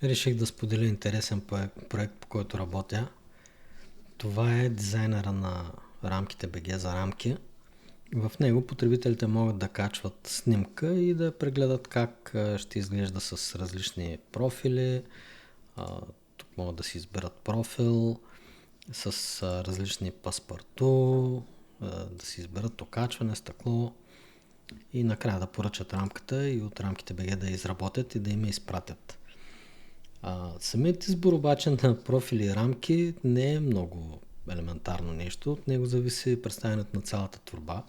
Реших да споделя интересен проект, по който работя. Това е дизайнера на рамките БГ за рамки. В него потребителите могат да качват снимка и да прегледат как ще изглежда с различни профили. Тук могат да си изберат профил с различни паспорту, да си изберат окачване, стъкло и накрая да поръчат рамката и от рамките БГ да я изработят и да им я изпратят. Самият избор обаче на профили и рамки не е много елементарно нещо. От него зависи представянето на цялата творба.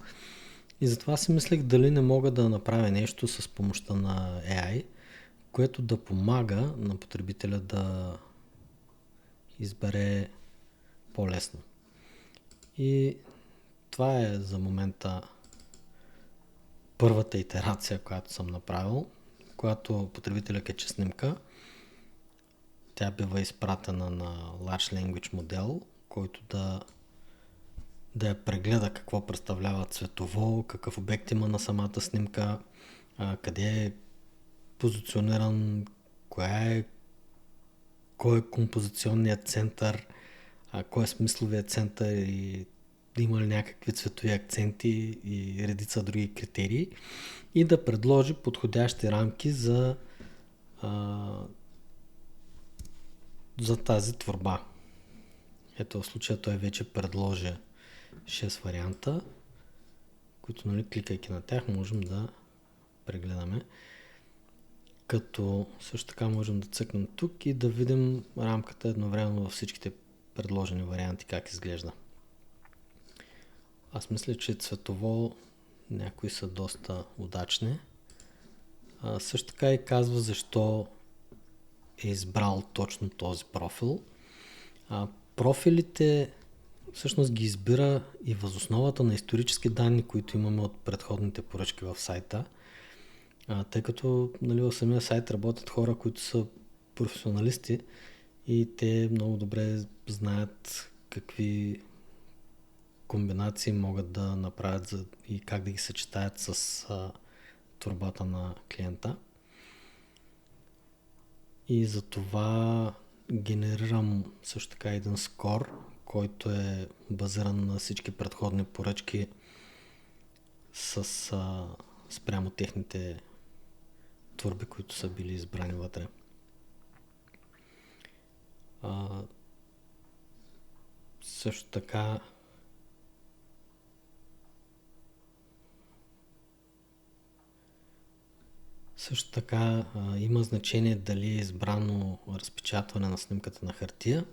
И затова си мислех дали не мога да направя нещо с помощта на AI, което да помага на потребителя да избере по-лесно. И това е за момента първата итерация, която съм направил, когато потребителя качи снимка. Тя бива изпратена на Large Language модел, който да я прегледа какво представлява цветово, какъв обект има на самата снимка, къде е позициониран, кой е композиционният център, кой е смисловият център и има ли някакви цветови акценти и редица други критерии и да предложи подходящи рамки за тази творба. Ето в случая той вече предложи 6 варианта, които, кликайки на тях, можем да прегледаме. Като също така можем да цъкнем тук и да видим рамката едновременно във всичките предложени варианти как изглежда. Аз мисля, че цветово някои са доста удачни. Също така и казва защо е избрал точно този профил. Профилите всъщност ги избира и въз основата на исторически данни, които имаме от предходните поръчки в сайта. Тъй като в самия сайт работят хора, които са професионалисти и те много добре знаят какви комбинации могат да направят и как да ги съчетаят с творбата на клиента. И за това генерирам също така един скор, който е базиран на всички предходни поръчки спрямо техните творби, които са били избрани вътре. Също така има значение дали е избрано разпечатване на снимката на хартия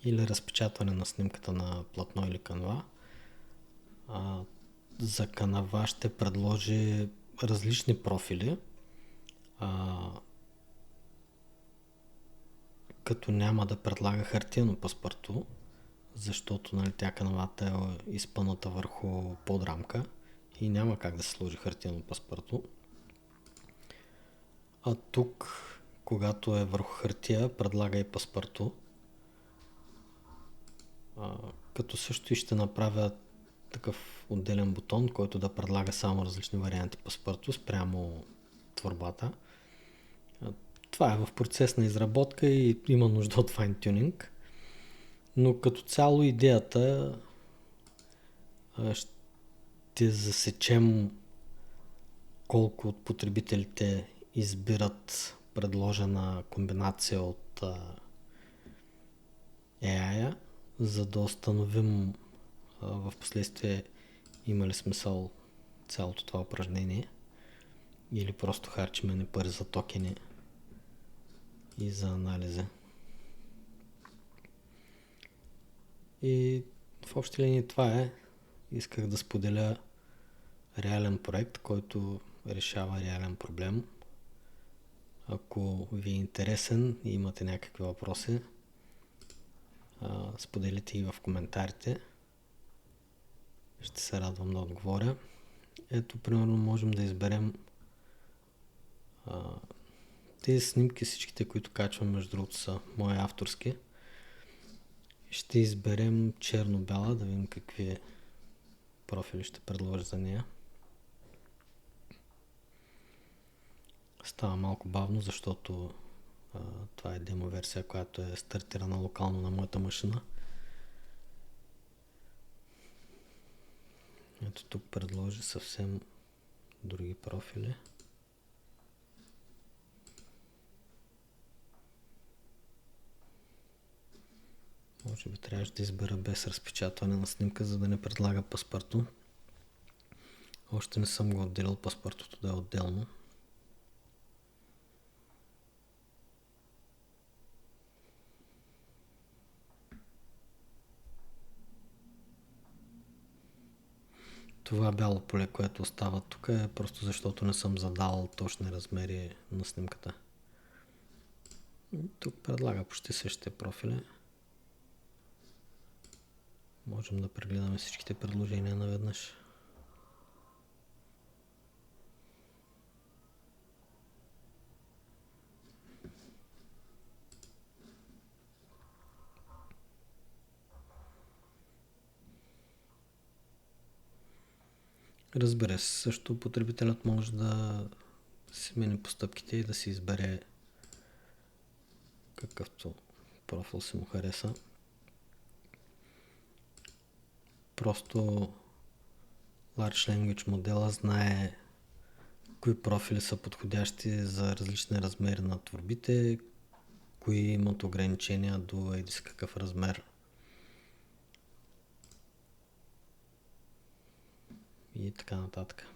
или разпечатване на снимката на платно или канва. За канва ще предложи различни профили, като няма да предлага хартиено паспорту, защото тя канвата е изпъната върху подрамка и няма как да се сложи хартиено паспорту. А тук, когато е върху хартия, предлага и паспорту. Като също и ще направя такъв отделен бутон, който да предлага само различни варианти паспорту спрямо творбата. Това е в процес на изработка и има нужда от fine-tuning. Но като цяло идеята ще засечем колко от потребителите избират предложена комбинация от AI-а, за да установим в последствие има ли смисъл цялото това упражнение или просто харчиме пари за токени и за анализи. И в общи линии това е. Исках да споделя реален проект, който решава реален проблем. Ако ви е интересен и имате някакви въпроси, споделите и в коментарите. Ще се радвам да отговоря. Ето, примерно, можем да изберем тези снимки, всичките, които качвам, между другото, са мои авторски. Ще изберем черно-бяла, да видим какви профили ще предложи за нея. Става малко бавно, защото Това е демо версия, която е стартирана локално на моята машина. Ето тук предложи съвсем други профили. Може би трябваше да избера без разпечатване на снимка, за да не предлага паспорто. Още не съм го отделил паспортото да е отделно. Това бяло поле, което остава тук, е просто защото не съм задал точни размери на снимката. Тук предлага почти същите профили. Можем да прегледаме всичките предложения наведнъж. Разбира се, също потребителят може да си мине постъпките и да си избере какъвто профил си му хареса. Просто Large Language модела знае кои профили са подходящи за различни размери на творбите, кои имат ограничения до еди си какъв размер. И така нататък.